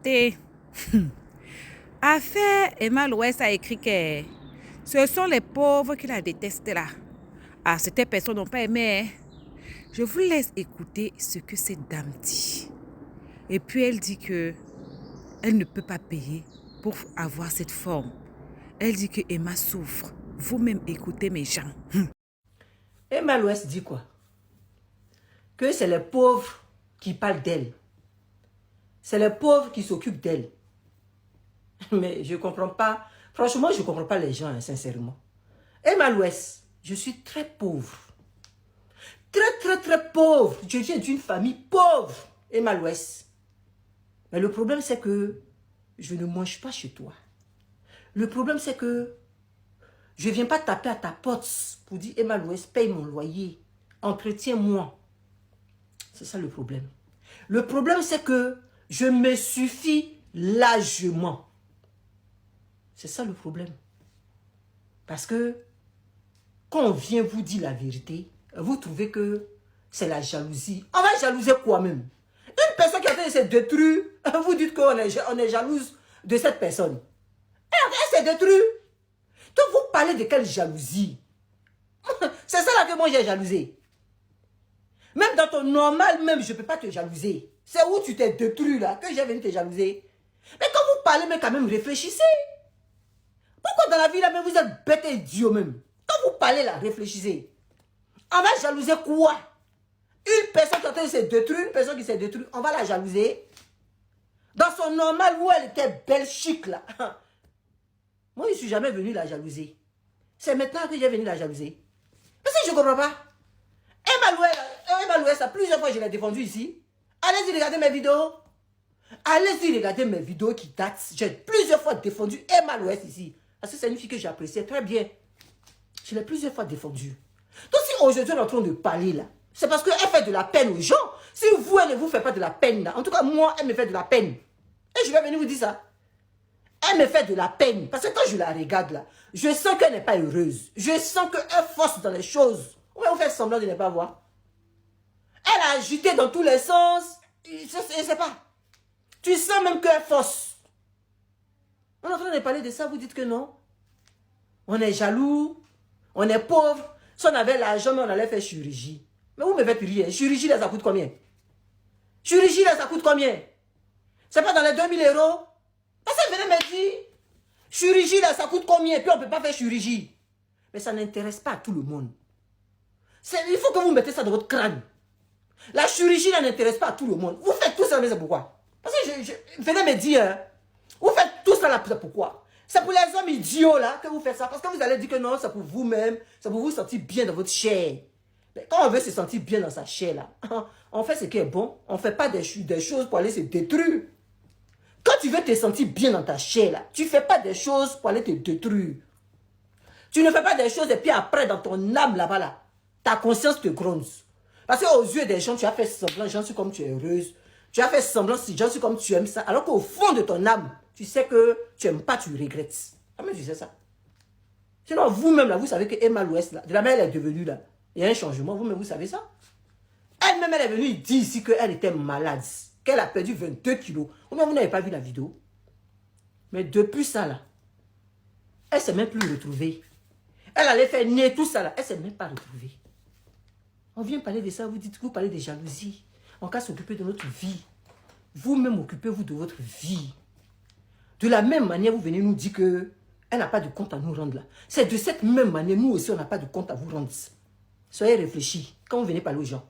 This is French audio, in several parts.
écoutez, Affaire Emma Louès a écrit que ce sont les pauvres qui la détestent là. Ah, certaines personnes n'ont pas aimé. Je vous laisse écouter ce que cette dame dit. Et puis elle dit que elle ne peut pas payer pour avoir cette forme. Elle dit que Emma souffre. Vous-même écoutez mes gens. Emma Louès dit quoi? Que c'est les pauvres qui parlent d'elle. C'est les pauvres qui s'occupent d'elle. Mais je ne comprends pas. Franchement, je ne comprends pas les gens, hein, sincèrement. Emma Louès, je suis très pauvre. Très pauvre. Je viens d'une famille pauvre, Emma Louès. Mais le problème, c'est que je ne mange pas chez toi. Le problème, c'est que je ne viens pas taper à ta porte pour dire, Emma Louès, paye mon loyer. Entretiens-moi. C'est ça le problème. Le problème, c'est que je me suffis largement. C'est ça le problème. Parce que quand on vient vous dire la vérité, vous trouvez que c'est la jalousie. On va jalouser quoi même? Une personne qui a fait se détruire, vous dites qu'on est jalouse de cette personne. Elle s'est détruite. Donc vous parlez de quelle jalousie? C'est ça là que moi j'ai jalousé. Même dans ton normal, même je ne peux pas te jalouser. C'est où tu t'es détruit là, que j'ai venu te jalouser. Mais quand vous parlez, mais quand même réfléchissez. Pourquoi dans la vie là, même vous êtes bête et idiot même? Quand vous parlez là, réfléchissez. On va jalouser quoi? Une personne qui est en train de se détruire, une personne qui s'est détruite, on va la jalouser. Dans son normal où elle était belle chic là. Moi, je ne suis jamais venu la jalouser. C'est maintenant que j'ai venu la jalouser. Parce que je ne comprends pas. Emma Louès, plusieurs fois je l'ai défendu ici. Allez-y regarder mes vidéos. Allez-y regarder mes vidéos qui datent. J'ai plusieurs fois défendu Emma Louès ici. Parce que c'est une fille que j'appréciais très bien. Je l'ai plusieurs fois défendue. Donc si aujourd'hui on est en train de parler là, c'est parce qu'elle fait de la peine aux gens. Si vous, elle ne vous fait pas de la peine là, en tout cas moi, elle me fait de la peine. Et je vais venir vous dire ça. Elle me fait de la peine. Parce que quand je la regarde là, je sens qu'elle n'est pas heureuse. Je sens qu'elle force dans les choses. Ou elle fait semblant de ne pas voir. Elle a agité dans tous les sens. Je ne sais pas. Tu sens même qu'elle force. On est en train de parler de ça, vous dites que non. On est jaloux. On est pauvre. Si on avait l'argent, on allait faire chirurgie. Mais vous me faites rire. Chirurgie là, ça coûte combien? Chirurgie là, ça coûte combien? C'est pas dans les 2000 €? Parce que venez me dire, chirurgie là, ça coûte combien? Puis on ne peut pas faire chirurgie. Mais ça n'intéresse pas à tout le monde. Il faut que vous mettez ça dans votre crâne. La chirurgie là n'intéresse pas à tout le monde. Vous faites tout ça, mais c'est pourquoi? Parce que venez me dire, hein, vous faites tout ça là, c'est pourquoi? C'est pour les hommes idiots là que vous faites ça. Parce que vous allez dire que non, c'est pour vous-même, c'est pour vous sentir bien dans votre chair. Mais quand on veut se sentir bien dans sa chair là, on fait ce qui est bon. On ne fait pas des choses pour aller se détruire. Quand tu veux te sentir bien dans ta chair là, tu ne fais pas des choses pour aller te détruire. Tu ne fais pas des choses et puis après dans ton âme là-bas là, ta conscience te gronde. Parce qu'aux yeux des gens, tu as fait semblant, j'en suis comme tu es heureuse. Tu as fait semblant, j'en suis comme tu aimes ça. Alors qu'au fond de ton âme, tu sais que tu n'aimes pas, tu regrettes. Ah mais tu sais ça. Sinon vous-même là, vous savez que Emma Louès là, de la manière elle est devenue là, il y a un changement, vous-même vous savez ça. Elle-même elle est venue dire ici qu'elle était malade, qu'elle a perdu 22 kilos. Vous n'avez pas vu la vidéo. Mais depuis ça là, elle ne s'est même plus retrouvée. Elle allait faire nez, tout ça là, elle ne s'est même pas retrouvée. On vient parler de ça, vous parlez de jalousie. On va s'occuper de notre vie. Vous-même occupez-vous de votre vie. De la même manière, vous venez nous dire qu'elle n'a pas de compte à nous rendre là. C'est de cette même manière, nous aussi, on n'a pas de compte à vous rendre. Soyez réfléchis quand vous venez parler aux gens.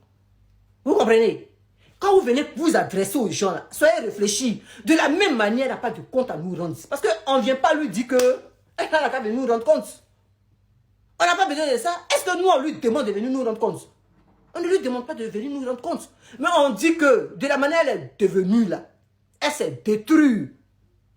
Vous comprenez? Quand vous venez vous adresser aux gens là, soyez réfléchis. De la même manière, elle n'a pas de compte à nous rendre. Parce qu'on ne vient pas lui dire qu'elle n'a pas de nous rendre compte. On n'a pas besoin de ça. Est-ce que nous, on lui demande de venir nous rendre compte? On ne lui demande pas de venir nous rendre compte. Mais on dit que de la manière elle est devenue là, elle s'est détruite.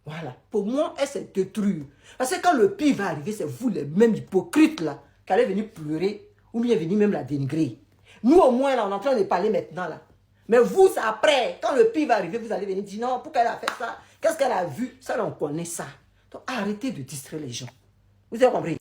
Voilà. Pour moi, elle s'est détruite. Parce que quand le pire va arriver, c'est vous les mêmes hypocrites là, qui allez venir pleurer ou bien venir même la dénigrer. Nous au moins là, on est en train de parler maintenant là. Mais vous, c'est après. Quand le pire va arriver, vous allez venir dire non, pourquoi elle a fait ça? Qu'est-ce qu'elle a vu? Ça, on connaît ça. Donc arrêtez de distraire les gens. Vous avez compris?